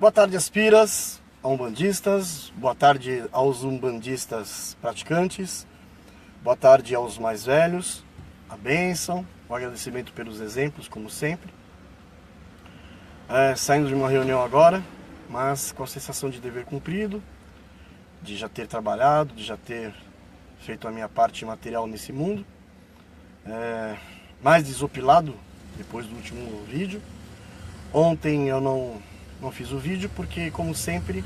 Boa tarde, aspiras, a umbandistas, boa tarde aos umbandistas praticantes, boa tarde aos mais velhos, a bênção, o agradecimento pelos exemplos, como sempre. Saindo de uma reunião agora, mas com a sensação de dever cumprido, de já ter trabalhado, de já ter feito a minha parte material nesse mundo. Mais desopilado depois do último vídeo. Ontem eu não fiz o vídeo porque, como sempre,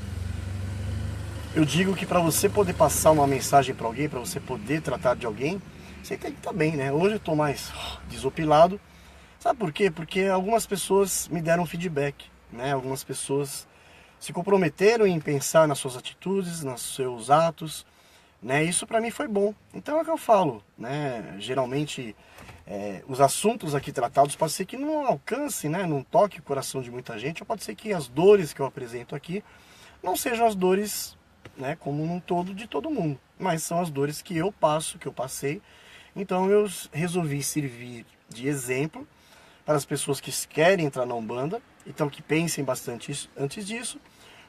eu digo que para você poder passar uma mensagem para alguém, para você poder tratar de alguém, você tem que estar bem, né? Hoje eu estou mais desopilado. Sabe por quê? Porque algumas pessoas me deram feedback, né? Algumas pessoas se comprometeram em pensar nas suas atitudes, nos seus atos, né? Isso para mim foi bom. Então é o que eu falo, né? Geralmente os assuntos aqui tratados pode ser que não alcance, né? Não toque o coração de muita gente, ou pode ser que as dores que eu apresento aqui não sejam as dores, né, como um todo de todo mundo, mas são as dores que eu passo, que eu passei. Então eu resolvi servir de exemplo para as pessoas que querem entrar na Umbanda, então que pensem bastante antes disso,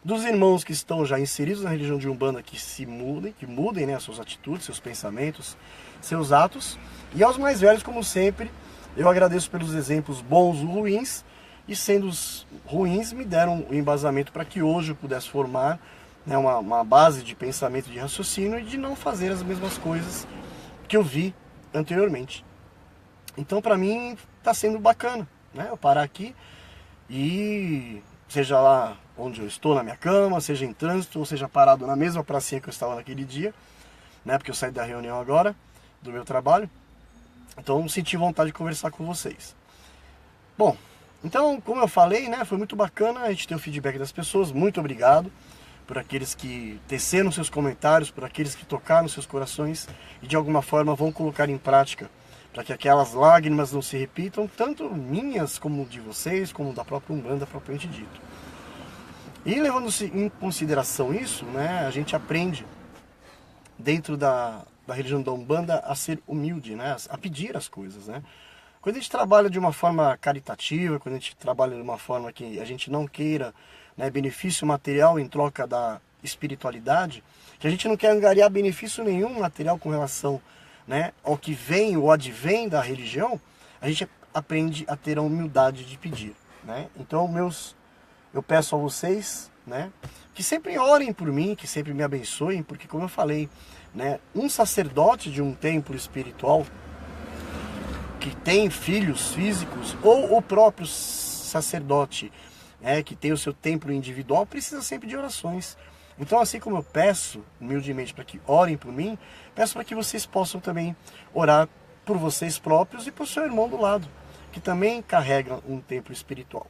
dos irmãos que estão já inseridos na religião de Umbanda, que mudem, né, as suas atitudes, seus pensamentos, seus atos, e aos mais velhos, como sempre, eu agradeço pelos exemplos bons ou ruins, e sendo os ruins, me deram o embasamento para que hoje eu pudesse formar, né, uma base de pensamento, de raciocínio, e de não fazer as mesmas coisas que eu vi anteriormente. Então, para mim, está sendo bacana, né, eu parar aqui e, seja lá onde eu estou, na minha cama, seja em trânsito, ou seja parado na mesma pracinha que eu estava naquele dia, né, porque eu saí da reunião agora, do meu trabalho, então senti vontade de conversar com vocês. Bom, então, como eu falei, né, foi muito bacana a gente ter o feedback das pessoas. Muito obrigado por aqueles que teceram seus comentários, por aqueles que tocaram seus corações e de alguma forma vão colocar em prática, para que aquelas lágrimas não se repitam, tanto minhas como de vocês, como da própria Umbanda propriamente dito. E levando-se em consideração isso, né, a gente aprende dentro da religião da Umbanda a ser humilde, né, a pedir as coisas, né. Quando a gente trabalha de uma forma caritativa, quando a gente trabalha de uma forma que a gente não queira, né, benefício material em troca da espiritualidade, que a gente não quer angariar benefício nenhum material com relação, né, ao que vem ou advém da religião, a gente aprende a ter a humildade de pedir, né. Então eu peço a vocês, né, que sempre orem por mim, que sempre me abençoem, porque, como eu falei, né, um sacerdote de um templo espiritual que tem filhos físicos, ou o próprio sacerdote, né, que tem o seu templo individual, precisa sempre de orações. Então, assim como eu peço humildemente para que orem por mim, peço para que vocês possam também orar por vocês próprios e por seu irmão do lado, que também carrega um templo espiritual.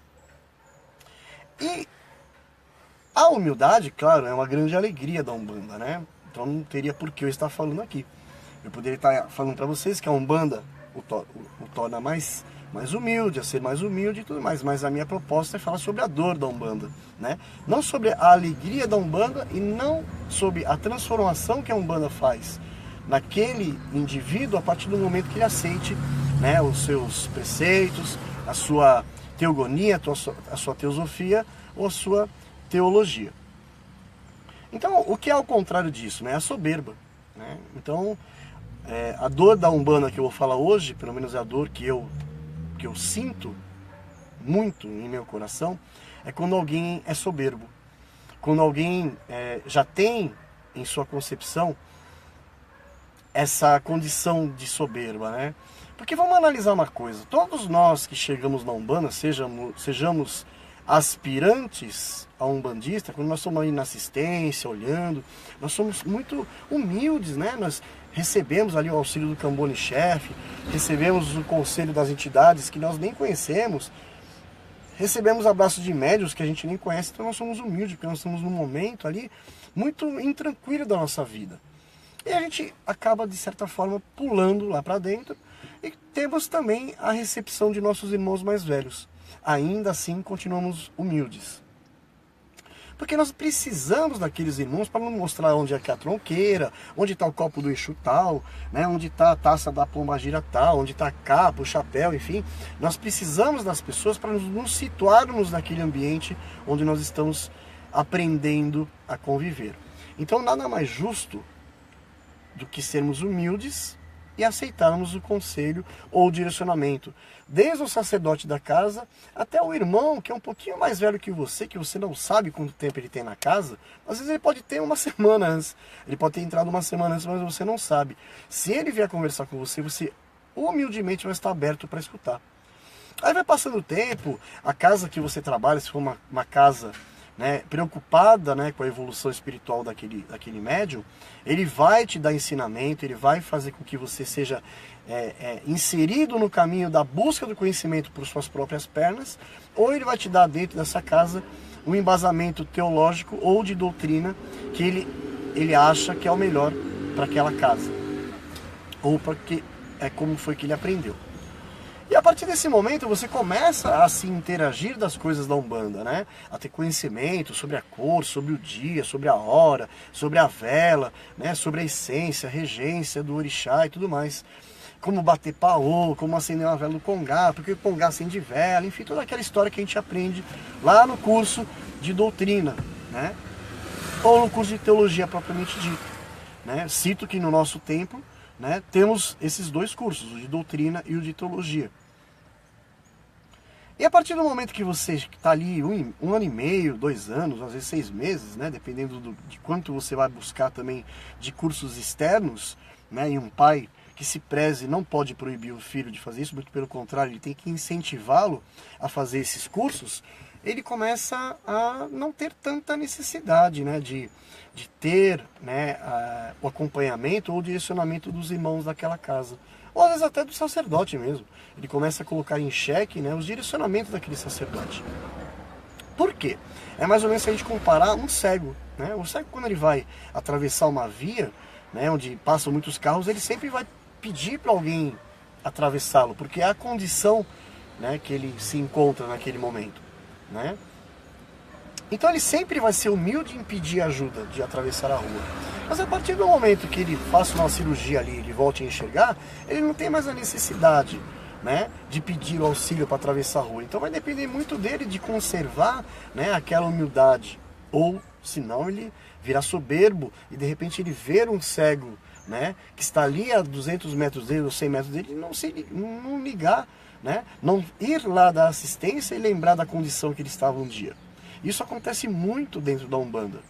E a humildade, claro, é uma grande alegria da Umbanda, né? Então não teria por que eu estar falando aqui. Eu poderia estar falando para vocês que a Umbanda o torna mais humilde, a ser mais humilde e tudo mais, mas a minha proposta é falar sobre a dor da Umbanda, né? Não sobre a alegria da Umbanda e não sobre a transformação que a Umbanda faz naquele indivíduo a partir do momento que ele aceite, né, os seus preceitos, a sua teogonia, a sua teosofia ou a sua teologia. Então, o que é ao contrário disso, né? A soberba, né? Então, a dor da Umbanda que eu vou falar hoje, pelo menos é a dor que eu sinto muito em meu coração, é quando alguém é soberbo. Quando alguém já tem em sua concepção essa condição de soberba, né? Porque vamos analisar uma coisa, todos nós que chegamos na Umbanda, sejamos aspirantes a umbandista, quando nós estamos aí na assistência, olhando, nós somos muito humildes, né? Nós recebemos ali o auxílio do Cambone-chefe, recebemos o conselho das entidades que nós nem conhecemos, recebemos abraços de médiuns que a gente nem conhece, então nós somos humildes, porque nós estamos num momento ali muito intranquilo da nossa vida. E a gente acaba, de certa forma, pulando lá para dentro, e temos também a recepção de nossos irmãos mais velhos. Ainda assim, continuamos humildes. Porque nós precisamos daqueles irmãos para nos mostrar onde é que é a tronqueira, onde está o copo do Exu tal, né? Onde está a taça da pombagira tal, onde está a capa, o chapéu, enfim. Nós precisamos das pessoas para nos situarmos naquele ambiente onde nós estamos aprendendo a conviver. Então nada mais justo do que sermos humildes e aceitarmos o conselho ou o direcionamento. Desde o sacerdote da casa até o irmão, que é um pouquinho mais velho que você não sabe quanto tempo ele tem na casa. Às vezes ele pode ter uma semana antes, ele pode ter entrado uma semana antes, mas você não sabe. Se ele vier conversar com você, você humildemente vai estar aberto para escutar. Aí vai passando o tempo, a casa que você trabalha, se for uma casa, né, preocupada, né, com a evolução espiritual daquele médium, ele vai te dar ensinamento, ele vai fazer com que você seja inserido no caminho da busca do conhecimento por suas próprias pernas, ou ele vai te dar dentro dessa casa um embasamento teológico ou de doutrina que ele acha que é o melhor para aquela casa, ou porque é como foi que ele aprendeu. E a partir desse momento você começa a se interagir das coisas da Umbanda, né? A ter conhecimento sobre a cor, sobre o dia, sobre a hora, sobre a vela, né? Sobre a essência, a regência do orixá e tudo mais. Como bater paô, como acender uma vela no congá, porque o congá acende vela, enfim, toda aquela história que a gente aprende lá no curso de doutrina, né? Ou no curso de teologia propriamente dito, né? Cito que no nosso tempo, né, temos esses dois cursos, o de doutrina e o de teologia. E a partir do momento que você está ali um ano e meio, 2 anos, às vezes 6 meses, né, dependendo de quanto você vai buscar também de cursos externos, né, e um pai que se preze não pode proibir o filho de fazer isso, muito pelo contrário, ele tem que incentivá-lo a fazer esses cursos, ele começa a não ter tanta necessidade, né, de ter, né, o acompanhamento ou o direcionamento dos irmãos daquela casa. Ou às vezes até do sacerdote mesmo. Ele começa a colocar em xeque, né, os direcionamentos daquele sacerdote. Por quê? É mais ou menos se a gente comparar um cego, né? O cego, quando ele vai atravessar uma via, né, onde passam muitos carros, ele sempre vai pedir para alguém atravessá-lo, porque é a condição, né, que ele se encontra naquele momento, né? Então ele sempre vai ser humilde em pedir ajuda de atravessar a rua. Mas a partir do momento que ele faça uma cirurgia ali, ele volte a enxergar, ele não tem mais a necessidade, né, de pedir o auxílio para atravessar a rua. Então vai depender muito dele de conservar, né, aquela humildade. Ou, senão, ele virar soberbo e de repente ele ver um cego, né, que está ali a 200 metros dele ou 100 metros dele, e não ligar, né, não ir lá dar assistência e lembrar da condição que ele estava um dia. Isso acontece muito dentro da Umbanda,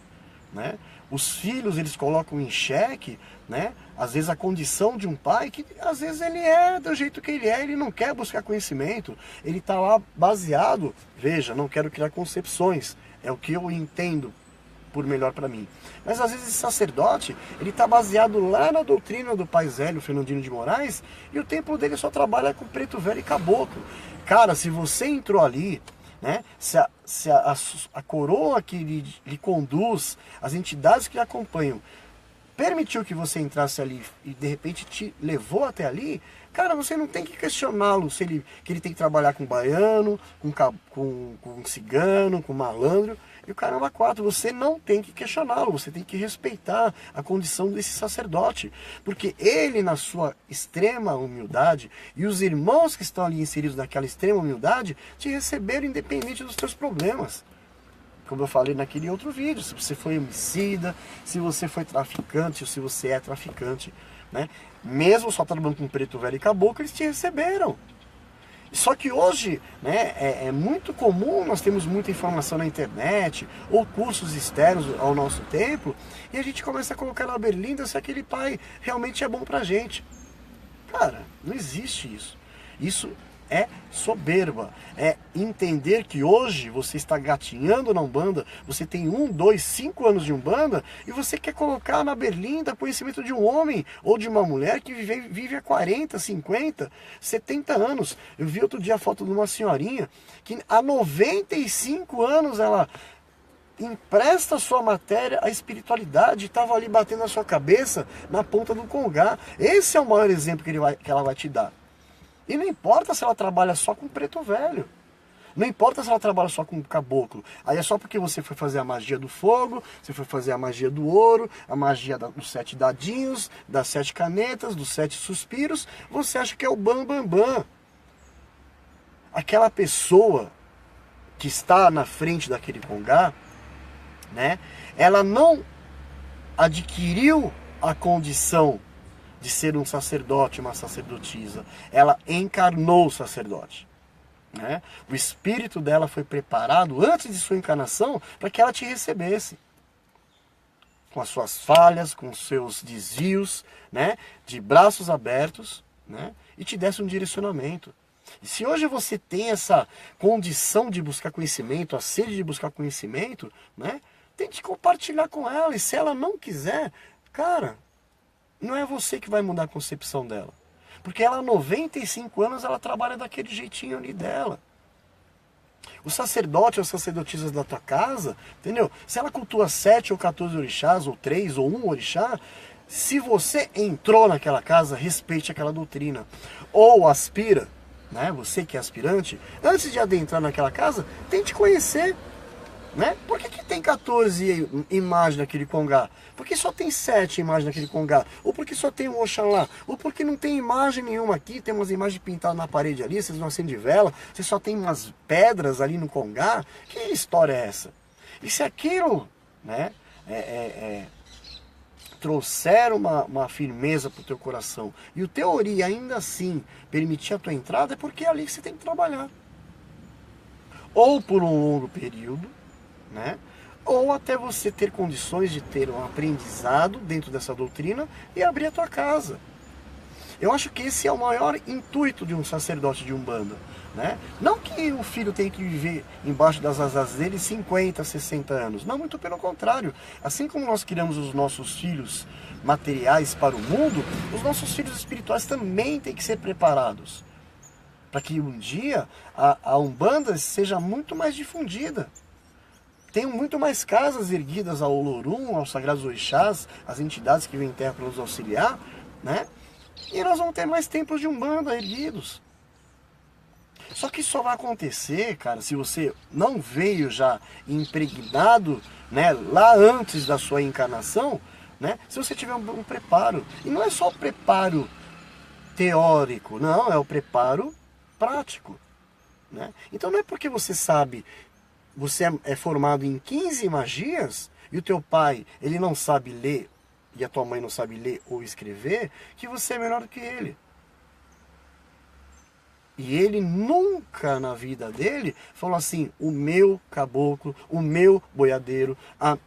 né? Os filhos, eles colocam em xeque, né, às vezes a condição de um pai que às vezes ele é do jeito que ele não quer buscar conhecimento, ele está lá baseado, veja, não quero criar concepções, é o que eu entendo por melhor para mim. Mas às vezes esse sacerdote, ele está baseado lá na doutrina do pai Zélio Fernandino de Moraes, e o templo dele só trabalha com preto velho e caboclo. Cara, se você entrou ali, né, se a coroa que lhe conduz, as entidades que lhe acompanham, permitiu que você entrasse ali e de repente te levou até ali, cara, você não tem que questioná-lo que ele tem que trabalhar com baiano, com cigano, com malandro e o caramba quatro. Você não tem que questioná-lo, você tem que respeitar a condição desse sacerdote, porque ele, na sua extrema humildade, e os irmãos que estão ali inseridos naquela extrema humildade, te receberam independente dos teus problemas. Como eu falei naquele outro vídeo, se você foi homicida, se você foi traficante, ou se você é traficante, né? Mesmo só trabalhando com preto velho e caboclo, eles te receberam. Só que hoje, né, é muito comum, nós temos muita informação na internet, ou cursos externos ao nosso templo, e a gente começa a colocar na berlinda se aquele pai realmente é bom pra gente. Cara, não existe isso. Isso é soberba, é entender que hoje você está gatinhando na Umbanda, você tem 1, 2, 5 anos de Umbanda, e você quer colocar na berlinda conhecimento de um homem ou de uma mulher que vive há 40, 50, 70 anos. Eu vi outro dia a foto de uma senhorinha que há 95 anos ela empresta sua matéria à espiritualidade, estava ali batendo na sua cabeça na ponta do congá. Esse é o maior exemplo que ela vai te dar. E não importa se ela trabalha só com preto velho. Não importa se ela trabalha só com caboclo. Aí é só porque você foi fazer a magia do fogo, você foi fazer a magia do ouro, a magia dos 7 dadinhos, das 7 canetas, dos 7 suspiros, você acha que é o bam, bam, bam. Aquela pessoa que está na frente daquele congá, né? Ela não adquiriu a condição de ser um sacerdote, uma sacerdotisa. Ela encarnou o sacerdote. Né? O espírito dela foi preparado antes de sua encarnação para que ela te recebesse. Com as suas falhas, com os seus desvios, né? De braços abertos, né? E te desse um direcionamento. E se hoje você tem essa condição de buscar conhecimento, a sede de buscar conhecimento, né? Tente compartilhar com ela. E se ela não quiser, cara, não é você que vai mudar a concepção dela. Porque ela, há 95 anos, ela trabalha daquele jeitinho ali dela. O sacerdote ou as sacerdotisas da tua casa, entendeu? Se ela cultua 7 ou 14 orixás, ou 3 ou 1 orixá, se você entrou naquela casa, respeite aquela doutrina. Ou aspira, né? Você que é aspirante, antes de adentrar naquela casa, tente conhecer. Né? Por que tem 14 imagens naquele congá? Por que só tem 7 imagens naquele congá? Ou porque só tem um Oxalá? Ou porque não tem imagem nenhuma aqui, tem umas imagens pintadas na parede ali, vocês não acendem vela, você só tem umas pedras ali no congá? Que história é essa? E se aquilo, né, trouxer uma firmeza para o teu coração e o teu ori ainda assim permitir a tua entrada, é porque é ali que você tem que trabalhar. Ou por um longo período, né? Ou até você ter condições de ter um aprendizado dentro dessa doutrina e abrir a tua casa. Eu acho que esse é o maior intuito de um sacerdote de Umbanda, né? Não que o filho tenha que viver embaixo das asas dele 50, 60 anos. Não, muito pelo contrário. Assim como nós criamos os nossos filhos materiais para o mundo, os nossos filhos espirituais também têm que ser preparados. Para que um dia a Umbanda seja muito mais difundida. Tenham muito mais casas erguidas ao Olorum, aos Sagrados Orixás, as entidades que vêm em terra para nos auxiliar, né? E nós vamos ter mais templos de Umbanda erguidos. Só que isso só vai acontecer, cara, se você não veio já impregnado, né, lá antes da sua encarnação, né? Se você tiver um preparo. E não é só o preparo teórico, não, é o preparo prático, né? Então não é porque você sabe, você é formado em 15 magias e o teu pai, ele não sabe ler e a tua mãe não sabe ler ou escrever, que você é melhor do que ele. E ele nunca na vida dele falou assim, o meu caboclo, o meu boiadeiro,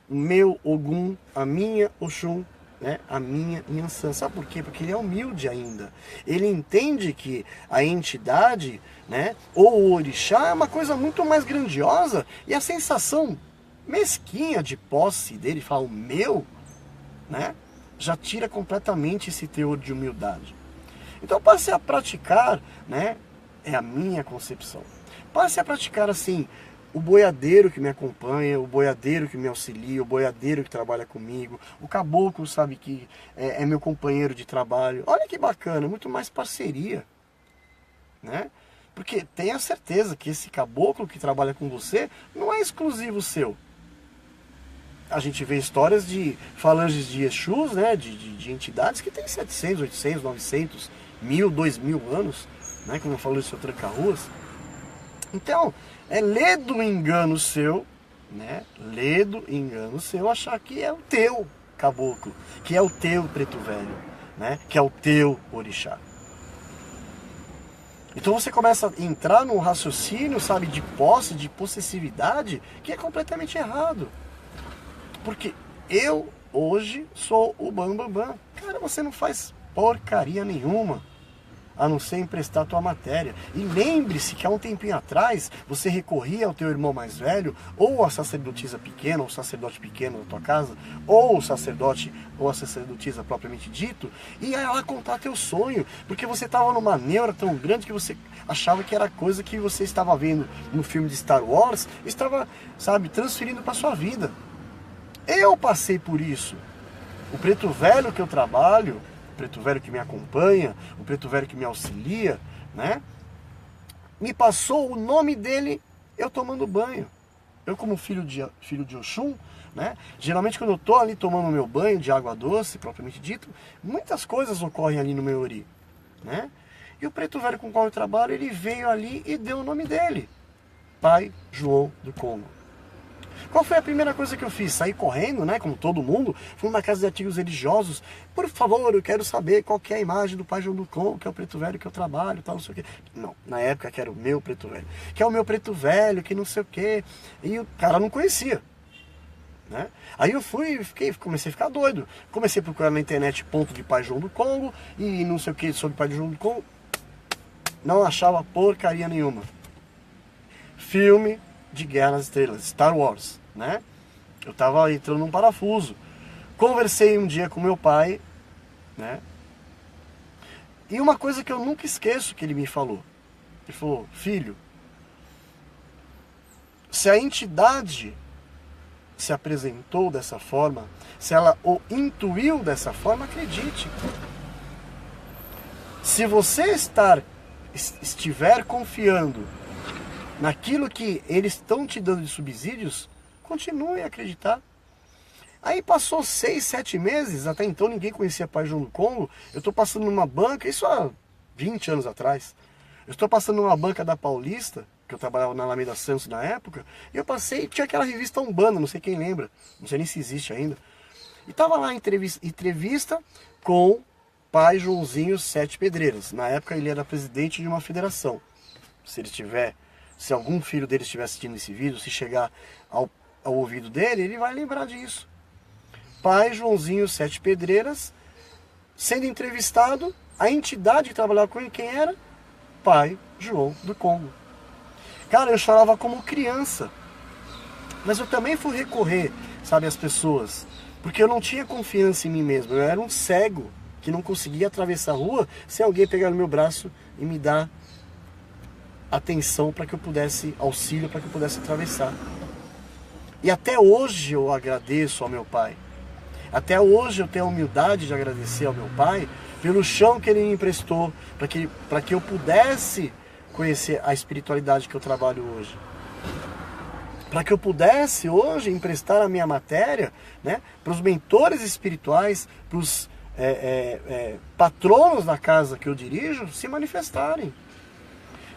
o meu Ogum, a minha Oxum, né, a minha Nhansan. Sabe por quê? Porque ele é humilde ainda. Ele entende que a entidade, né, ou o orixá é uma coisa muito mais grandiosa, e a sensação mesquinha de posse dele, falar o meu, né, já tira completamente esse teor de humildade. Então passe a praticar, né, é a minha concepção, passe a praticar assim, o boiadeiro que me acompanha, o boiadeiro que me auxilia, o boiadeiro que trabalha comigo, o caboclo sabe que é meu companheiro de trabalho. Olha que bacana, muito mais parceria, né? Porque tenha certeza que esse caboclo que trabalha com você não é exclusivo seu. A gente vê histórias de falanges de Exus, né? de entidades que têm 700, 800, 900, 1000, 2000 anos, né? Como eu falo do seu tranca-ruas. Então, é ledo engano seu, né? Ledo engano seu achar que é o teu caboclo, que é o teu preto velho, né? Que é o teu orixá. Então você começa a entrar num raciocínio, sabe, de posse, de possessividade, que é completamente errado. Porque eu, hoje, sou o bambambam. Cara, você não faz porcaria nenhuma, a não ser emprestar a tua matéria. E lembre-se que há um tempinho atrás, você recorria ao teu irmão mais velho, ou a sacerdotisa pequena, ou o sacerdote pequeno da tua casa, ou o sacerdote, ou a sacerdotisa propriamente dito, e ia lá contar teu sonho, porque você estava numa neura tão grande que você achava que era coisa que você estava vendo no filme de Star Wars, estava, sabe, transferindo para sua vida. Eu passei por isso. O preto velho que eu trabalho, o preto velho que me acompanha, o preto velho que me auxilia, né, me passou o nome dele eu tomando banho. Eu como filho de Oxum, né? Geralmente quando eu tô ali tomando meu banho de água doce, propriamente dito, muitas coisas ocorrem ali no meu ori, né? E o preto velho com o qual eu trabalho, ele veio ali e deu o nome dele, Pai João do Congo. Qual foi a primeira coisa que eu fiz? Saí correndo, né, como todo mundo, fui numa casa de artigos religiosos. Por favor, eu quero saber qual que é a imagem do Pai João do Congo, que é o preto velho que eu trabalho, tal, não sei o quê. Não, na época que era o meu preto velho. Que é o meu preto velho, que não sei o quê. E o cara não conhecia. Né? Aí eu comecei a ficar doido. Comecei a procurar na internet ponto de Pai João do Congo e não sei o que sobre Pai João do Congo. Não achava porcaria nenhuma. Filme de Guerra nas Estrelas, Star Wars, né? Eu tava entrando num parafuso. Conversei um dia com meu pai, né? E uma coisa que eu nunca esqueço que ele me falou. Ele falou, filho, se a entidade se apresentou dessa forma, se ela o intuiu dessa forma, acredite. Se você estiver confiando naquilo que eles estão te dando de subsídios, continue a acreditar. Aí passou 6, 7 meses, até então ninguém conhecia Pai João do Congo. Eu estou passando numa banca, isso há 20 anos atrás. Eu estou passando numa banca da Paulista, que eu trabalhava na Alameda Santos na época, e eu passei, tinha aquela revista Umbanda, não sei quem lembra, não sei nem se existe ainda. E estava lá entrevista com Pai Joãozinho Sete Pedreiras. Na época ele era presidente de uma federação. Se algum filho dele estiver assistindo esse vídeo, se chegar ao ouvido dele, ele vai lembrar disso. Pai Joãozinho Sete Pedreiras, sendo entrevistado, a entidade que trabalhava com ele, quem era? Pai João do Congo. Cara, eu chorava como criança. Mas eu também fui recorrer, sabe, às pessoas. Porque eu não tinha confiança em mim mesmo. Eu era um cego que não conseguia atravessar a rua sem alguém pegar no meu braço e me dar atenção para que eu pudesse, auxílio para que eu pudesse atravessar. E até hoje eu agradeço ao meu pai. Até hoje eu tenho a humildade de agradecer ao meu pai pelo chão que ele me emprestou, para que eu pudesse conhecer a espiritualidade que eu trabalho hoje. Para que eu pudesse hoje emprestar a minha matéria, né, para os mentores espirituais, para os patronos da casa que eu dirijo se manifestarem.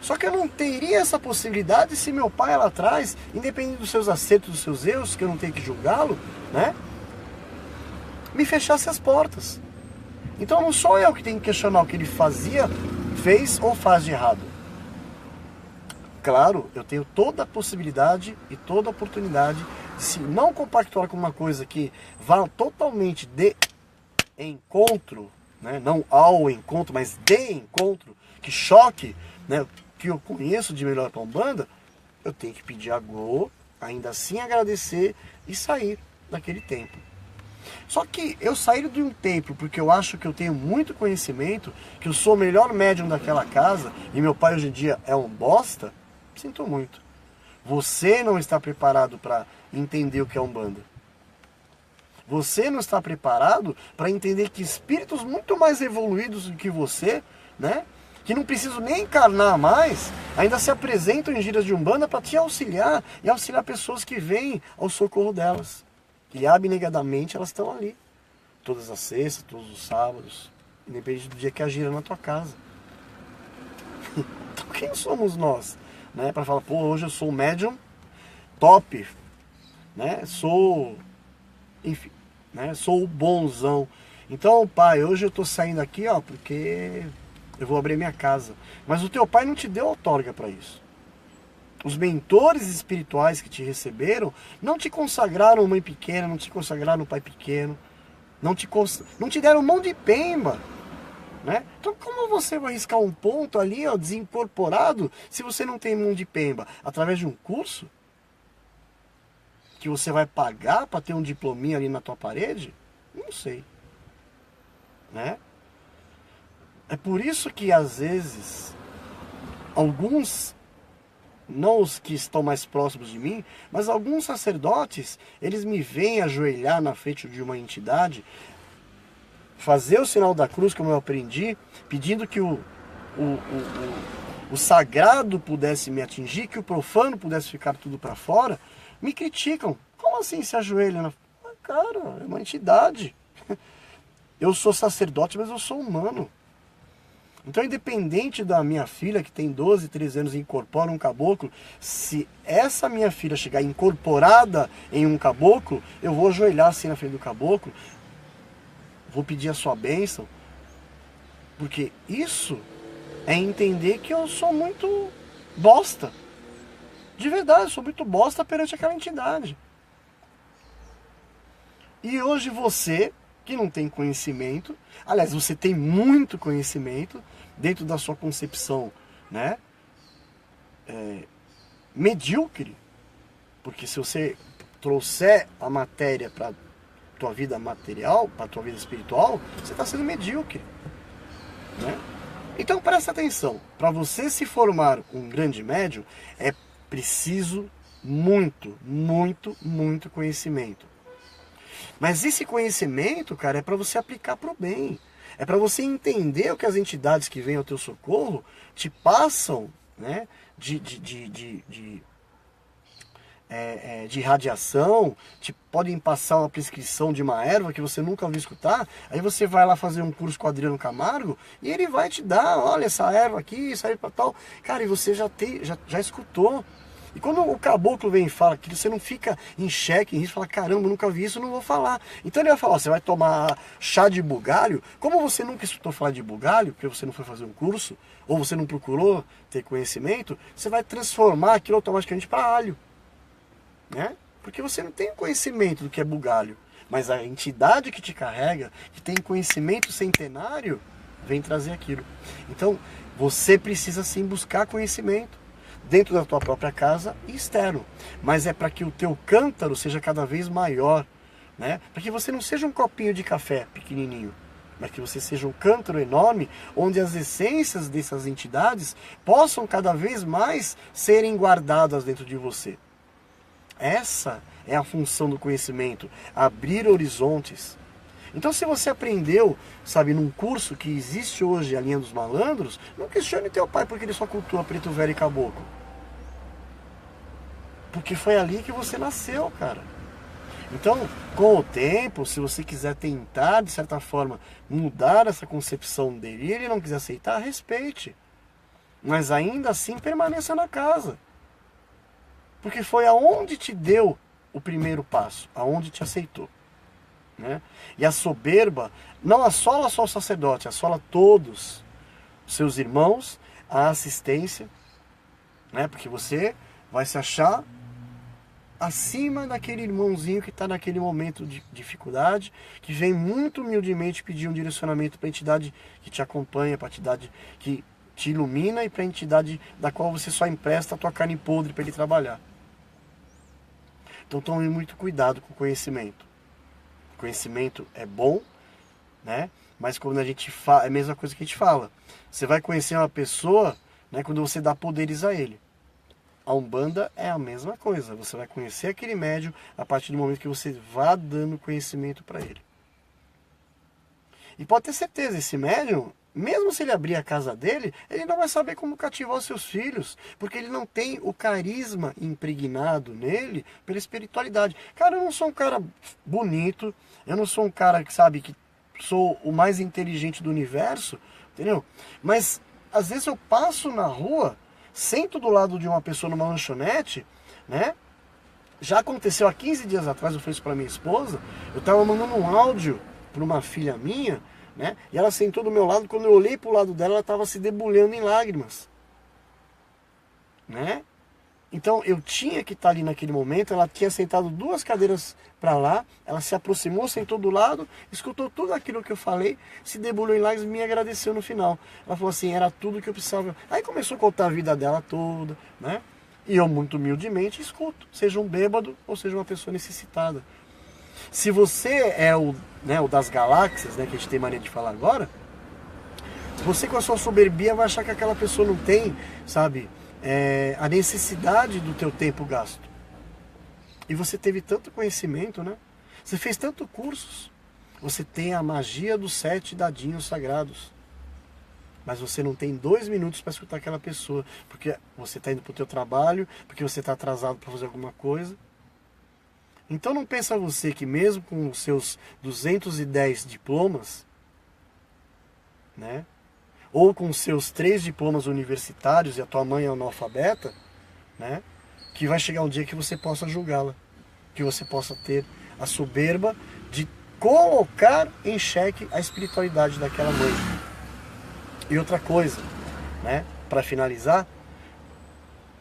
Só que eu não teria essa possibilidade se meu pai lá atrás, independente dos seus acertos, dos seus erros, que eu não tenho que julgá-lo, né, me fechasse as portas. Então não sou eu que tenho que questionar o que ele fez ou faz de errado. Claro, eu tenho toda a possibilidade e toda a oportunidade de, se não compactuar com uma coisa que vá totalmente de encontro, né, não ao encontro, mas de encontro, que choque, né, que eu conheço de melhor para a Umbanda, eu tenho que pedir a Go, ainda assim agradecer e sair daquele templo. Só que eu sair de um templo porque eu acho que eu tenho muito conhecimento, que eu sou o melhor médium daquela casa e meu pai hoje em dia é um bosta, sinto muito. Você não está preparado para entender o que é Umbanda. Você não está preparado para entender que espíritos muito mais evoluídos do que você, né, que não precisam nem encarnar mais, ainda se apresentam em giras de Umbanda para te auxiliar e auxiliar pessoas que vêm ao socorro delas. E abnegadamente elas estão ali. Todas as sextas, todos os sábados, independente do dia que a gira na tua casa. Então quem somos nós? Né? Para falar, pô, hoje eu sou um médium top, né? Enfim, né? Sou o bonzão. Então, pai, hoje eu tô saindo aqui, ó, porque eu vou abrir minha casa. Mas o teu pai não te deu outorga para isso. Os mentores espirituais que te receberam não te consagraram mãe pequena, não te consagraram pai pequeno, não te deram mão de pemba, né? Então como você vai arriscar um ponto ali, ó, desincorporado, se você não tem mão de pemba? Através de um curso? Que você vai pagar para ter um diplominha ali na tua parede? Não sei, né? É por isso que às vezes alguns, não os que estão mais próximos de mim, mas alguns sacerdotes, eles me veem ajoelhar na frente de uma entidade, fazer o sinal da cruz, como eu aprendi, pedindo que o o sagrado pudesse me atingir, que o profano pudesse ficar tudo para fora, me criticam. Como assim se ajoelha? Cara, é uma entidade. Eu sou sacerdote, mas eu sou humano. Então, independente da minha filha, que tem 12, 13 anos e incorpora um caboclo, se essa minha filha chegar incorporada em um caboclo, eu vou ajoelhar assim na frente do caboclo, vou pedir a sua bênção, porque isso é entender que eu sou muito bosta. De verdade, eu sou muito bosta perante aquela entidade. E hoje você, que não tem conhecimento, aliás, você tem muito conhecimento dentro da sua concepção, né, medíocre, porque se você trouxer a matéria para tua vida material, para tua vida espiritual, você está sendo medíocre, né? Então presta atenção, para você se formar um grande médium, é preciso muito, muito, muito conhecimento. Mas esse conhecimento, cara, é para você aplicar para o bem. É para você entender o que as entidades que vêm ao teu socorro te passam, né, de radiação, te podem passar uma prescrição de uma erva que você nunca ouviu escutar. Aí você vai lá fazer um curso com o Adriano Camargo e ele vai te dar, olha, essa erva aqui, essa erva tal. Cara, e você já escutou. E quando o caboclo vem e fala que você não fica em xeque, em risco, fala, caramba, nunca vi isso, não vou falar. Então ele vai falar, ó, você vai tomar chá de bugalho. Como você nunca escutou falar de bugalho, porque você não foi fazer um curso, ou você não procurou ter conhecimento, você vai transformar aquilo automaticamente para alho, né? Porque você não tem conhecimento do que é bugalho. Mas a entidade que te carrega, que tem conhecimento centenário, vem trazer aquilo. Então, você precisa sim buscar conhecimento dentro da tua própria casa e externo, mas é para que o teu cântaro seja cada vez maior, né? Para que você não seja um copinho de café pequenininho, mas que você seja um cântaro enorme, onde as essências dessas entidades possam cada vez mais serem guardadas dentro de você. Essa é a função do conhecimento, abrir horizontes. Então, se você aprendeu, sabe, num curso que existe hoje, a linha dos malandros, não questione teu pai porque ele só cultua preto velho e caboclo. Porque foi ali que você nasceu, cara. Então, com o tempo, se você quiser tentar, de certa forma, mudar essa concepção dele e ele não quiser aceitar, respeite. Mas ainda assim, permaneça na casa. Porque foi aonde te deu o primeiro passo, aonde te aceitou. Né? E a soberba não assola só o sacerdote, assola todos os seus irmãos, a assistência, né? Porque você vai se achar acima daquele irmãozinho que está naquele momento de dificuldade, que vem muito humildemente pedir um direcionamento para a entidade que te acompanha, para a entidade que te ilumina e para a entidade da qual você só empresta a tua carne podre para ele trabalhar. Então tome muito cuidado com o conhecimento. Conhecimento é bom, né? Mas quando a gente fala, é a mesma coisa que a gente fala. Você vai conhecer uma pessoa, né, quando você dá poderes a ele. A Umbanda é a mesma coisa. Você vai conhecer aquele médium a partir do momento que você vá dando conhecimento para ele. E pode ter certeza, esse médium, mesmo se ele abrir a casa dele, ele não vai saber como cativar os seus filhos, porque ele não tem o carisma impregnado nele pela espiritualidade. Cara, eu não sou um cara bonito, eu não sou um cara que sabe que sou o mais inteligente do universo, entendeu? Mas às vezes eu passo na rua, sento do lado de uma pessoa numa lanchonete, né? Já aconteceu há 15 dias atrás, eu fiz isso para minha esposa, eu estava mandando um áudio para uma filha minha, né? E ela sentou do meu lado, quando eu olhei para o lado dela, ela estava se debulhando em lágrimas, né? Então eu tinha que estar ali naquele momento. Ela tinha sentado 2 cadeiras para lá, ela se aproximou, sentou do lado, escutou tudo aquilo que eu falei, se debulhou em lágrimas e me agradeceu no final. Ela falou assim, era tudo que eu precisava. Aí começou a contar a vida dela toda, né? E eu muito humildemente escuto, seja um bêbado ou seja uma pessoa necessitada. Se você é o das galáxias, né, que a gente tem mania de falar agora, você com a sua soberbia vai achar que aquela pessoa não tem, sabe, a necessidade do teu tempo gasto. E você teve tanto conhecimento, né? Você fez tanto cursos. Você tem a magia dos 7 dadinhos sagrados. mas você não tem 2 minutos para escutar aquela pessoa, porque você está indo para o teu trabalho, porque você está atrasado para fazer alguma coisa. Então não pensa você que mesmo com os seus 210 diplomas, né, ou com os seus 3 diplomas universitários e a tua mãe é analfabeta, né, que vai chegar um dia que você possa julgá-la, que você possa ter a soberba de colocar em xeque a espiritualidade daquela mãe. E outra coisa, né, para finalizar,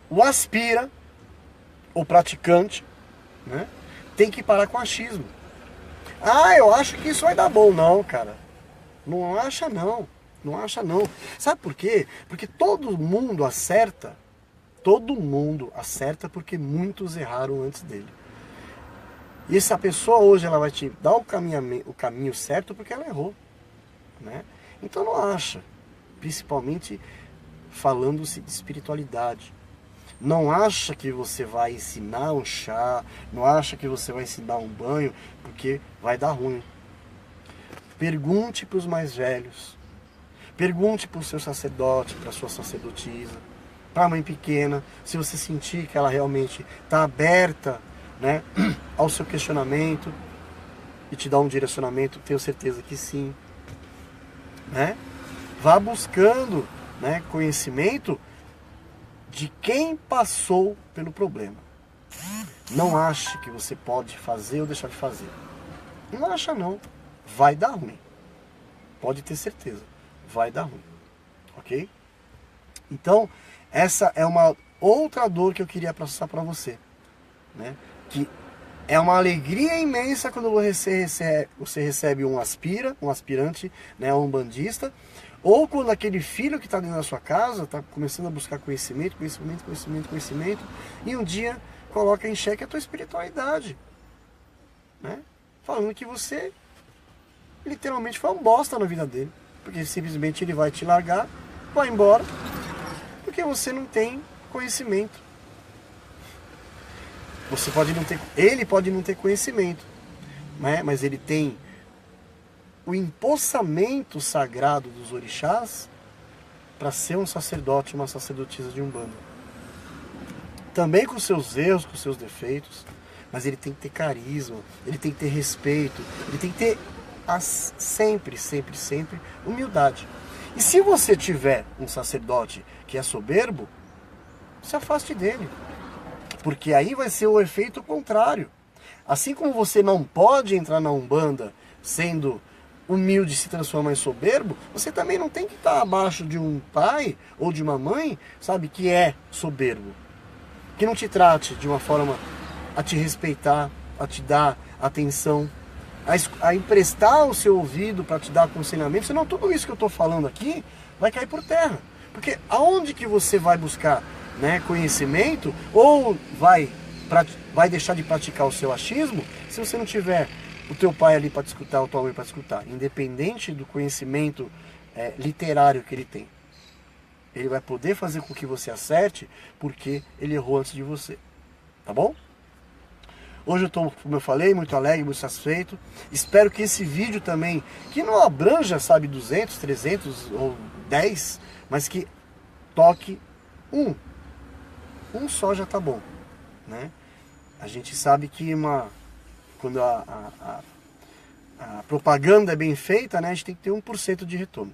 o aspira, o praticante, né, tem que parar com o achismo. Ah, eu acho que isso vai dar bom. Não, cara. Não acha não. Não acha não. Sabe por quê? Porque todo mundo acerta. Todo mundo acerta porque muitos erraram antes dele. E essa pessoa hoje ela vai te dar o caminho certo porque ela errou, né? Então não acha. Principalmente falando-se de espiritualidade. Não acha que você vai ensinar um chá, não acha que você vai ensinar um banho, porque vai dar ruim. Pergunte para os mais velhos. Pergunte para o seu sacerdote, para a sua sacerdotisa, para a mãe pequena, se você sentir que ela realmente está aberta, né, ao seu questionamento e te dá um direcionamento, tenho certeza que sim. Né? Vá buscando, né, conhecimento de quem passou pelo problema. Não ache que você pode fazer ou deixar de fazer. Não acha não. Vai dar ruim. Pode ter certeza. Vai dar ruim. Ok? Então, essa é uma outra dor que eu queria passar para você. Né? Que é uma alegria imensa quando você recebe um aspirante, né, um bandista, ou quando aquele filho que está dentro da sua casa está começando a buscar conhecimento, e um dia coloca em xeque a tua espiritualidade, né? Falando que você literalmente foi um bosta na vida dele, porque simplesmente ele vai te largar, vai embora, porque você não tem conhecimento. Ele pode não ter conhecimento, né? Mas ele tem o empossamento sagrado dos orixás para ser um sacerdote, uma sacerdotisa de Umbanda. Também com seus erros, com seus defeitos, mas ele tem que ter carisma, ele tem que ter respeito, ele tem que ter sempre humildade. E se você tiver um sacerdote que é soberbo, se afaste dele. Porque aí vai ser o efeito contrário. Assim como você não pode entrar na Umbanda sendo humilde e se transformar em soberbo, você também não tem que estar abaixo de um pai ou de uma mãe, sabe, que é soberbo. Que não te trate de uma forma a te respeitar, a te dar atenção, a emprestar o seu ouvido para te dar aconselhamento. Senão tudo isso que eu estou falando aqui vai cair por terra. Porque aonde que você vai buscar, né, conhecimento, ou vai deixar de praticar o seu achismo se você não tiver o teu pai ali para te escutar, ou tua mãe para te escutar, independente do conhecimento literário que ele tem. Ele vai poder fazer com que você acerte, porque ele errou antes de você. Tá bom? Hoje eu estou, como eu falei, muito alegre, muito satisfeito. Espero que esse vídeo também, que não abranja, sabe, 200, 300 ou 10, mas que toque um só já tá bom, né? A gente sabe que quando a propaganda é bem feita, né, a gente tem que ter 1% de retorno.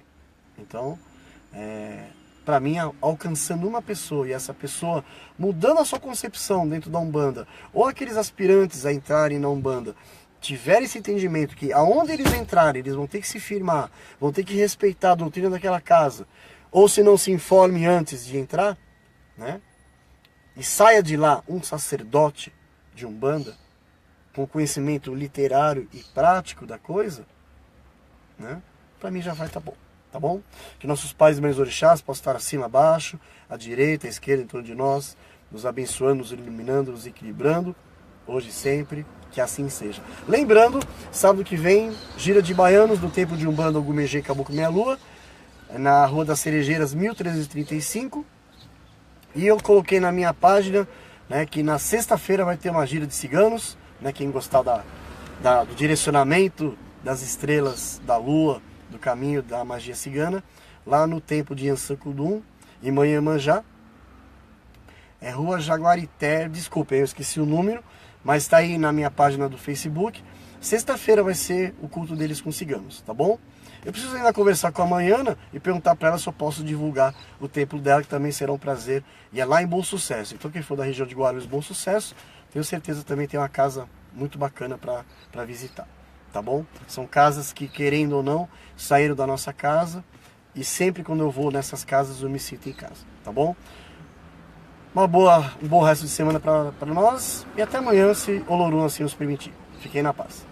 Então, para mim, alcançando uma pessoa e essa pessoa mudando a sua concepção dentro da Umbanda, ou aqueles aspirantes a entrarem na Umbanda tiverem esse entendimento que aonde eles entrarem, eles vão ter que se firmar, vão ter que respeitar a doutrina daquela casa, ou se não se informe antes de entrar, né? E saia de lá um sacerdote de Umbanda com conhecimento literário e prático da coisa, né? Para mim já vai tá bom, tá bom? Que nossos pais e mães orixás possam estar acima, abaixo, à direita, à esquerda, em torno de nós, nos abençoando, nos iluminando, nos equilibrando, hoje e sempre, que assim seja. Lembrando, sábado que vem, gira de baianos do Templo de Umbanda Ogumegê Caboclo Meia Lua, na Rua das Cerejeiras 1335, e eu coloquei na minha página, né, que na sexta-feira vai ter uma gira de ciganos, né, quem gostar do direcionamento das estrelas, da lua, do caminho da magia cigana, lá no templo de Yansangudum, em Manhamanjá. É Rua Jaguarité, desculpa, eu esqueci o número, mas está aí na minha página do Facebook. Sexta-feira vai ser o culto deles com ciganos, tá bom? Eu preciso ainda conversar com a Mariana e perguntar para ela se eu posso divulgar o templo dela, que também será um prazer. E é lá em Bom Sucesso. Então quem for da região de Guarulhos, Bom Sucesso, tenho certeza também tem uma casa muito bacana para visitar, tá bom? São casas que, querendo ou não, saíram da nossa casa. E sempre quando eu vou nessas casas eu me sinto em casa, tá bom? Um bom resto de semana para nós. E até amanhã, se Olorun assim nos permitir. Fiquem na paz.